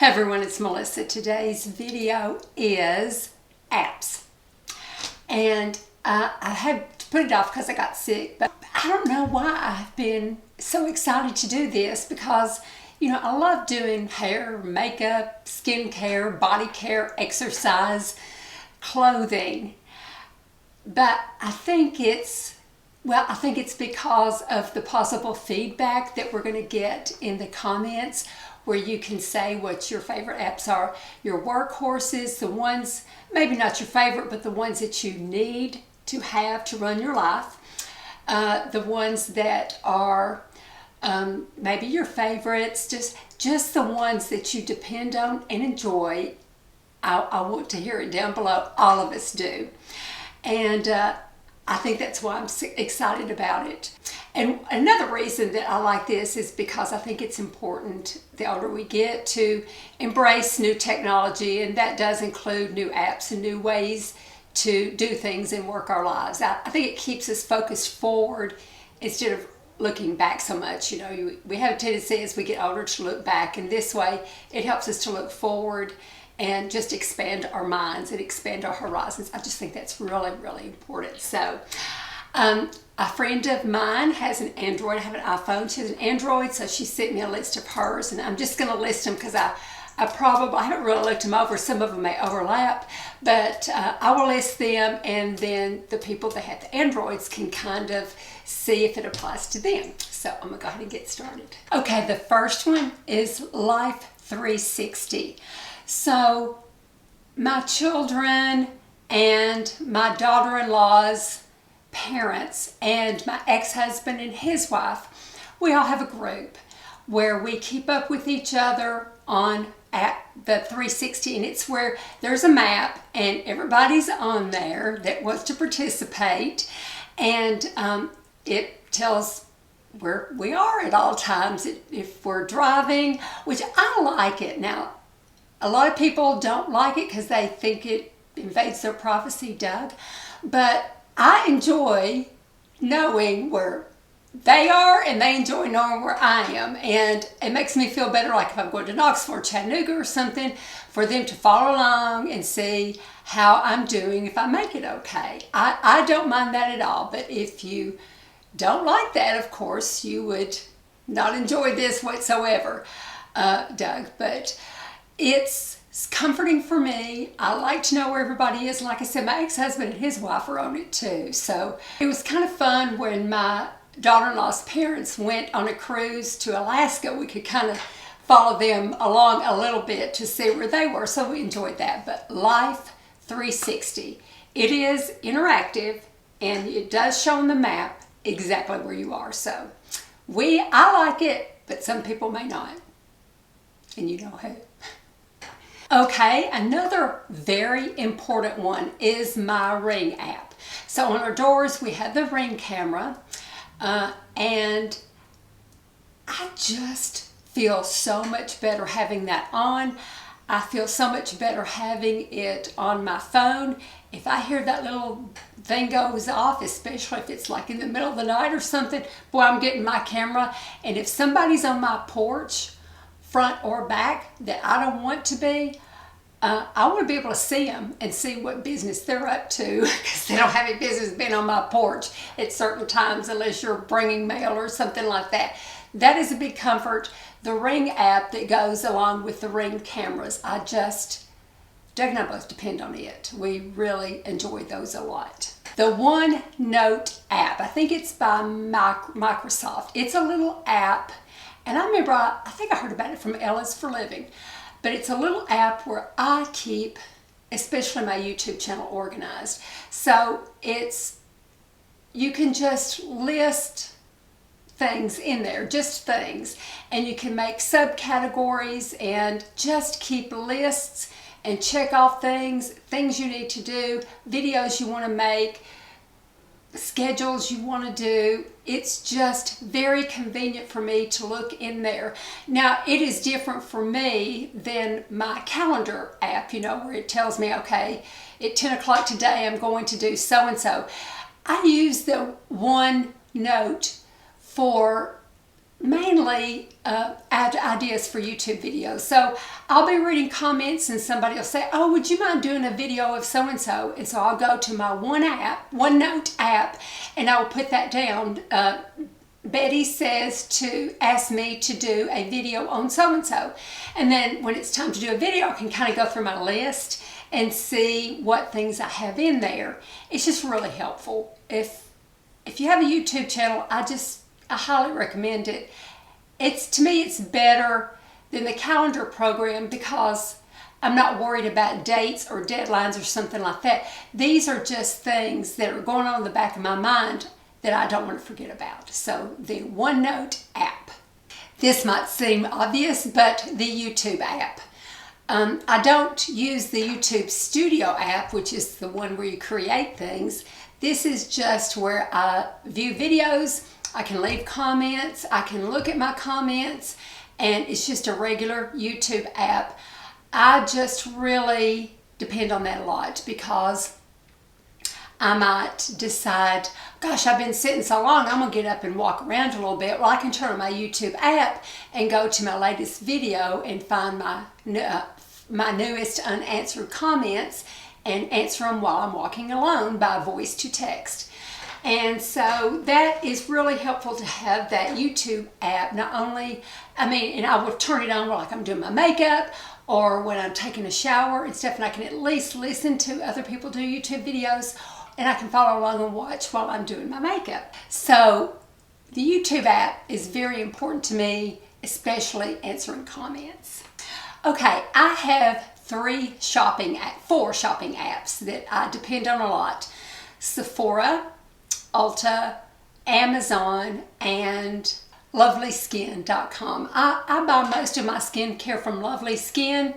Hey everyone, it's Melissa. Today's video is apps. And I had to put it off because I got sick, but I don't know why I've been so excited to do this because, you know, I love doing hair, makeup, skincare, body care, exercise, clothing. But I think it's because of the possible feedback that we're going to get in the comments where you can say what your favorite apps are, your workhorses, the ones, maybe not your favorite, but the ones that you need to have to run your life, the ones that are maybe your favorites, just the ones that you depend on and enjoy. I want to hear it down below. All of us do. And I think that's why I'm excited about it. And another reason that I like this is because I think it's important, the older we get, to embrace new technology, and that does include new apps and new ways to do things and work our lives. I think it keeps us focused forward instead of looking back so much. You know, we have a tendency as we get older to look back, and this way it helps us to look forward and just expand our minds and expand our horizons. I just think that's really, really important. So, a friend of mine has an Android. I have an iPhone. She has an Android, so she sent me a list of hers, and I'm just going to list them because I haven't really looked them over. Some of them may overlap, but I will list them, and then the people that have the Androids can kind of see if it applies to them. So I'm going to go ahead and get started. Okay, the first one is Life 360. So my children and my daughter-in-law's parents and my ex-husband and his wife, we all have a group where we keep up with each other on at the 360, and it's where there's a map and everybody's on there that wants to participate, and it tells where we are at all times if we're driving, which I like it. Now, a lot of people don't like it because they think it invades their privacy, Doug, but I enjoy knowing where they are, and they enjoy knowing where I am, and it makes me feel better, like if I'm going to Knoxville or Chattanooga or something, for them to follow along and see how I'm doing, if I make it okay. I don't mind that at all, but if you don't like that, of course, you would not enjoy this whatsoever, Doug, but it's comforting for me. I like to know where everybody is. Like I said, my ex-husband and his wife are on it too. So it was kind of fun when my daughter-in-law's parents went on a cruise to Alaska. We could kind of follow them along a little bit to see where they were. So we enjoyed that. But Life 360, it is interactive, and it does show on the map exactly where you are. So I like it, but some people may not. And you know who. Okay, another very important one is my Ring app. So on our doors, we have the Ring camera, and I just feel so much better having that on. I feel so much better having it on my phone. If I hear that little thing goes off, especially if it's like in the middle of the night or something, boy, I'm getting my camera. And if somebody's on my porch, front or back, that I don't want to be, I want to be able to see them and see what business they're up to, because they don't have any business being on my porch at certain times unless you're bringing mail or something like that. That is a big comfort. The Ring app that goes along with the Ring cameras, Doug and I both depend on it. We really enjoy those a lot. The OneNote app, I think it's by Microsoft. It's a little app, and I remember, I think I heard about it from Ella's for Living, but it's a little app where I keep, especially my YouTube channel, organized. So you can just list things in there, just things, and you can make subcategories and just keep lists and check off things you need to do, videos you want to make, schedules you want to do. It's just very convenient for me to look in there. Now, it is different for me than my calendar app, you know, where it tells me, okay, at 10 o'clock today I'm going to do so-and-so. I use the OneNote for mainly ideas for YouTube videos. So I'll be reading comments and somebody will say, oh, would you mind doing a video of so-and-so? And so I'll go to my OneNote app, and I will put that down. Betty says to ask me to do a video on so-and-so. And then when it's time to do a video, I can kind of go through my list and see what things I have in there. It's just really helpful. If you have a YouTube channel, I highly recommend it. To me, it's better than the calendar program because I'm not worried about dates or deadlines or something like that. These are just things that are going on in the back of my mind that I don't want to forget about. So the OneNote app. This might seem obvious, but the YouTube app. I don't use the YouTube Studio app, which is the one where you create things. This is just where I view videos, I can leave comments, I can look at my comments, and it's just a regular YouTube app. I just really depend on that a lot because I might decide, gosh, I've been sitting so long, I'm gonna get up and walk around a little bit. Well, I can turn on my YouTube app and go to my latest video and find my newest unanswered comments and answer them while I'm walking alone by voice to text. And so that is really helpful to have that YouTube app. Not only, and I will turn it on while I'm doing my makeup or when I'm taking a shower and stuff, and I can at least listen to other people do YouTube videos, and I can follow along and watch while I'm doing my makeup. So the YouTube app is very important to me, especially answering comments. Okay, I have four shopping apps that I depend on a lot. Sephora, Ulta, Amazon, and LovellySkin.com. I buy most of my skincare from Lovely Skin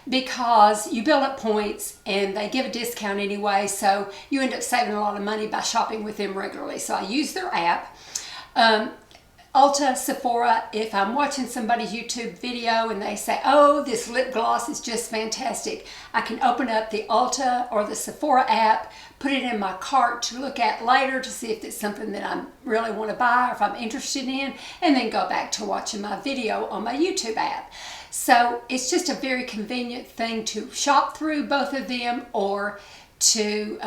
because you build up points and they give a discount anyway, so you end up saving a lot of money by shopping with them regularly. So I use their app. Ulta, Sephora, if I'm watching somebody's YouTube video and they say, oh, this lip gloss is just fantastic, I can open up the Ulta or the Sephora app, put it in my cart to look at later to see if it's something that I really want to buy or if I'm interested in, and then go back to watching my video on my YouTube app. So it's just a very convenient thing to shop through both of them, or to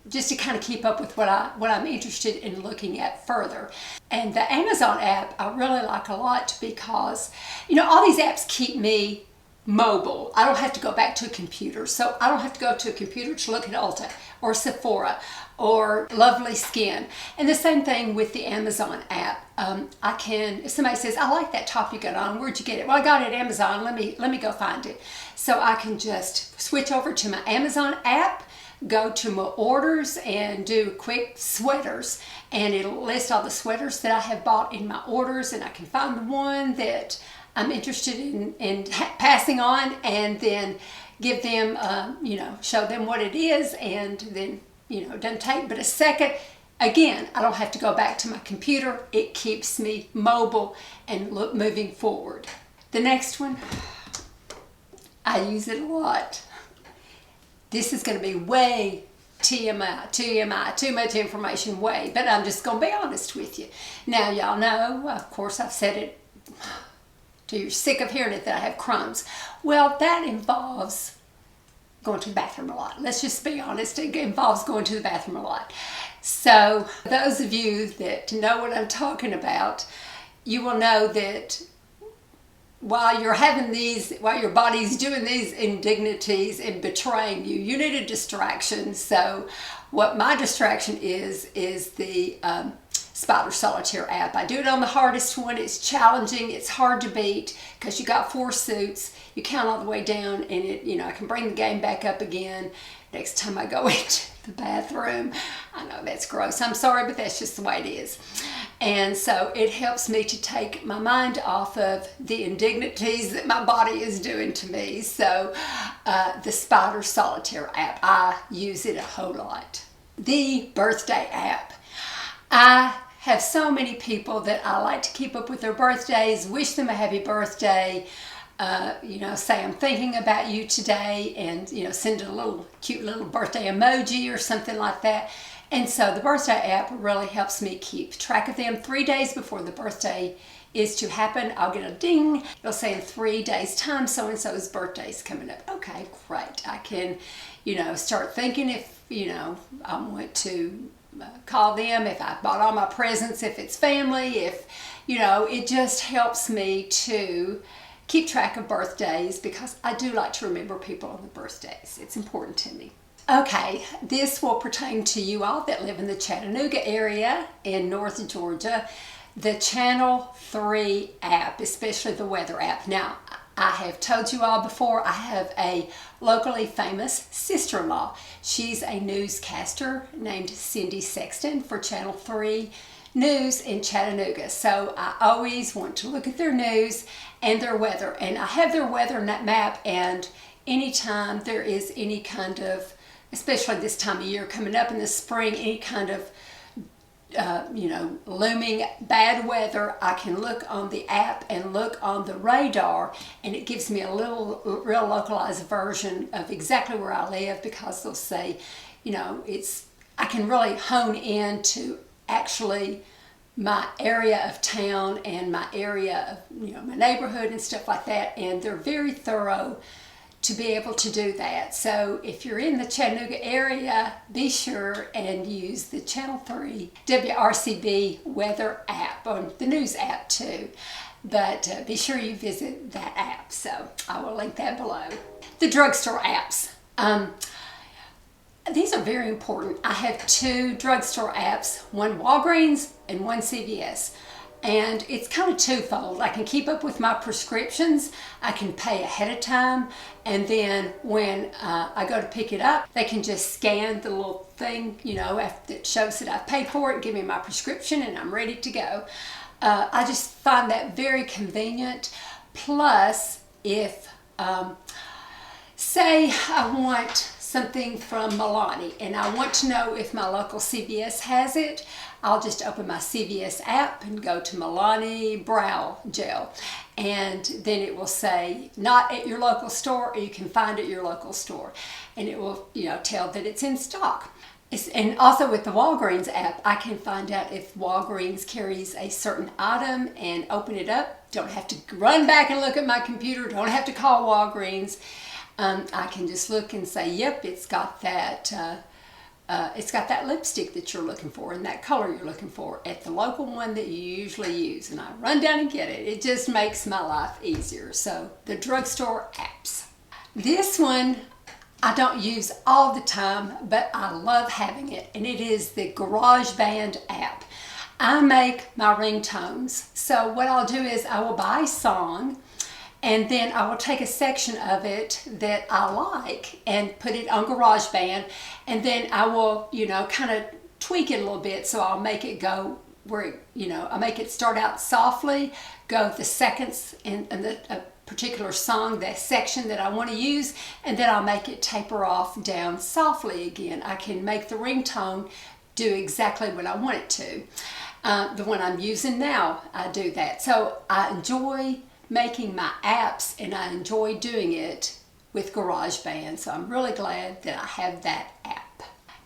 just to kind of keep up with what I'm interested in looking at further. And the Amazon app I really like a lot because, all these apps keep me mobile. I don't have to go back to a computer. So I don't have to go to a computer to look at Ulta or Sephora or Lovely Skin. And the same thing with the Amazon app. If somebody says, I like that top you got on, where'd you get it? Well, I got it at Amazon. Let me go find it. So I can just switch over to my Amazon app, go to my orders and do quick sweaters, and it'll list all the sweaters that I have bought in my orders, and I can find the one that I'm interested in passing on, and then give them, show them what it is, and then, it doesn't take but a second. Again, I don't have to go back to my computer. It keeps me mobile and moving forward. The next one, I use it a lot. This is going to be way TMI, too much information, but I'm just going to be honest with you. Now, y'all know, of course, I've said it till you're sick of hearing it, that I have Crohn's. Well, that involves going to the bathroom a lot. Let's just be honest, it involves going to the bathroom a lot. So, those of you that know what I'm talking about, you will know that while your body's doing these indignities and betraying you, you need a distraction. So what my distraction is the Spider Solitaire app. I do it on the hardest one. It's challenging. It's hard to beat because you got 4 suits. You count all the way down, and I can bring the game back up again next time I go into the bathroom. I know that's gross. I'm sorry, but that's just the way it is. And so it helps me to take my mind off of the indignities that my body is doing to me. So the Spider Solitaire app, I use it a whole lot. The birthday app. I have so many people that I like to keep up with their birthdays, wish them a happy birthday, say I'm thinking about you today, and send a cute little birthday emoji or something like that. And so the birthday app really helps me keep track of them. 3 days before the birthday is to happen, I'll get a ding. It'll say in 3 days time, so-and-so's birthday is coming up. Okay, great. I can, start thinking if, I want to call them, if I bought all my presents, if it's family, if, it just helps me to keep track of birthdays because I do like to remember people on the birthdays. It's important to me. Okay, this will pertain to you all that live in the Chattanooga area in North Georgia. The Channel 3 app, especially the weather app. Now, I have told you all before, I have a locally famous sister-in-law. She's a newscaster named Cindy Sexton for Channel 3 News in Chattanooga. So I always want to look at their news and their weather. And I have their weather in that map, and anytime there is any kind of, especially this time of year coming up in the spring, any kind of looming bad weather, I can look on the app and look on the radar, and it gives me a real localized version of exactly where I live, because they'll say, I can really hone in to actually my area of town and my area of, my neighborhood and stuff like that, and they're very thorough to be able to do that. So if you're in the Chattanooga area, be sure and use the Channel 3 WRCB weather app, or the news app too. But be sure you visit that app. So I will link that below. The drugstore apps. These are very important. I have 2 drugstore apps, one Walgreens and one CVS. And it's kind of twofold. I can keep up with my prescriptions. I can pay ahead of time. And then when I go to pick it up, they can just scan the little thing, that shows that I've paid for it, give me my prescription, and I'm ready to go. I just find that very convenient. Plus, if, say I want something from Milani and I want to know if my local CVS has it, I'll just open my CVS app and go to Milani Brow Gel, and then it will say not at your local store, or you can find it at your local store, and it will tell that it's in stock. And also with the Walgreens app, I can find out if Walgreens carries a certain item and open it up. Don't have to run back and look at my computer, don't have to call Walgreens. I can just look and say, yep, it's got that lipstick that you're looking for and that color you're looking for at the local one that you usually use, and I run down and get it. It just makes my life easier. So the drugstore apps. This one I don't use all the time, but I love having it, and it is the GarageBand app. I make my ringtones. So what I'll do is I will buy a song, and then I will take a section of it that I like and put it on GarageBand, and then I will, kind of tweak it a little bit. So I'll make it go where, I make it start out softly, go the seconds in a particular song, that section that I want to use, and then I'll make it taper off down softly again. I can make the ringtone do exactly what I want it to. The one I'm using now, I do that. So I enjoy making my apps, and I enjoy doing it with GarageBand. So I'm really glad that I have that app.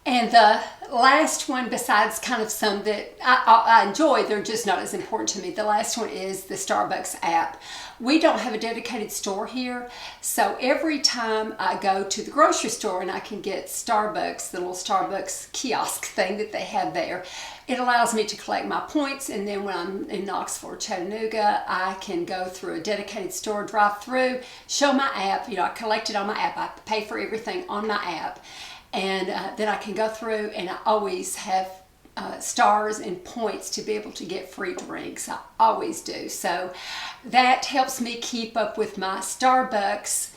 And the last one, besides kind of some that I enjoy, they're just not as important to me. The last one is the Starbucks app. We don't have a dedicated store here, so every time I go to the grocery store and I can get Starbucks, the little Starbucks kiosk thing that they have there, it allows me to collect my points, and then when I'm in Knoxville or Chattanooga, I can go through a dedicated store, drive through, show my app, I collect it on my app, I pay for everything on my app, and then I can go through, and I always have stars and points to be able to get free drinks. I always do. So that helps me keep up with my Starbucks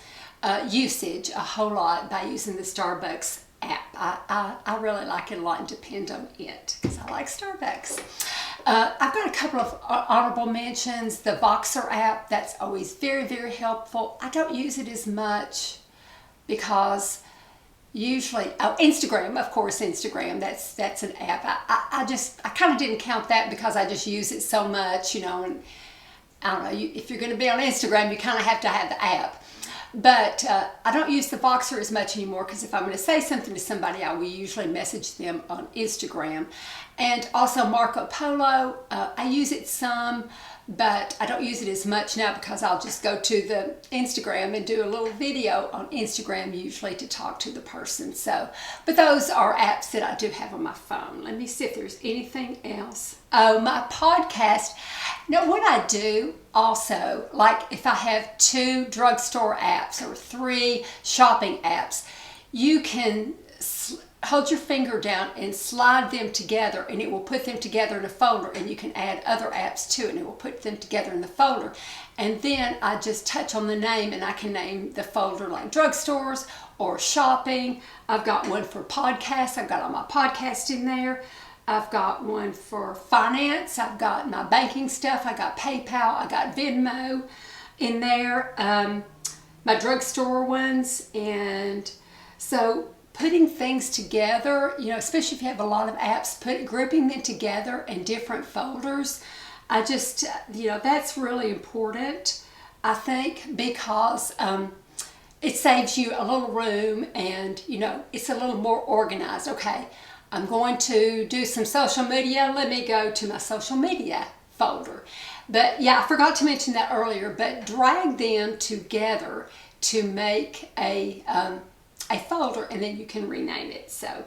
usage a whole lot by using the Starbucks app. I really like it a lot and depend on it because I like Starbucks. I've got a couple of honorable mentions. The Voxer app, that's always very, very helpful. I don't use it as much because usually, Instagram, of course, Instagram, that's an app. I kind of didn't count that because I just use it so much, and I don't know, if you're going to be on Instagram, you kind of have to have the app. But I don't use the Voxer as much anymore because if I'm going to say something to somebody, I will usually message them on Instagram. And also Marco Polo, I use it some, but I don't use it as much now because I'll just go to the Instagram and do a little video on Instagram usually to talk to the person. So, but those are apps that I do have on my phone. Let me see if there's anything else. Oh, my podcast. Now, what I do also, like if I have 2 drugstore apps or 3 shopping apps, you can hold your finger down and slide them together and it will put them together in a folder, and you can add other apps to it and it will put them together in the folder. And then I just touch on the name and I can name the folder like drugstores or shopping. I've got one for podcasts. I've got all my podcasts in there. I've got one for finance. I've got my banking stuff. I got PayPal. I got Venmo in there. My drugstore ones. And so putting things together, you know, especially if you have a lot of apps, grouping them together in different folders, I just, you know, that's really important, I think, because it saves you a little room and, you know, it's a little more organized. Okay, I'm going to do some social media. Let me go to my social media folder. But yeah, I forgot to mention that earlier, but drag them together to make a folder, and then you can rename it. So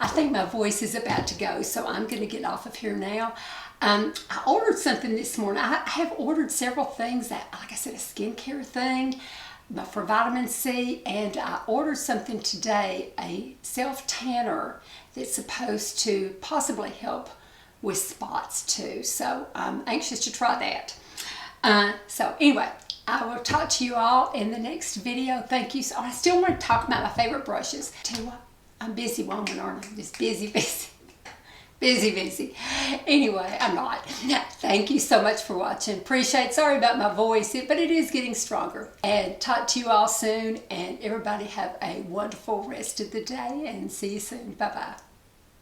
I think my voice is about to go, so I'm going to get off of here now. I ordered something this morning. I have ordered several things that, like I said, a skincare thing for vitamin C, and I ordered something today, a self-tanner that's supposed to possibly help with spots too. So I'm anxious to try that. So anyway, I will talk to you all in the next video. Thank you. So I still want to talk about my favorite brushes. Tell you what, I'm a busy woman, aren't I? Just busy. Busy. Anyway, I'm not. Thank you so much for watching. Appreciate. Sorry about my voice, but it is getting stronger. And talk to you all soon. And everybody have a wonderful rest of the day. And see you soon. Bye-bye.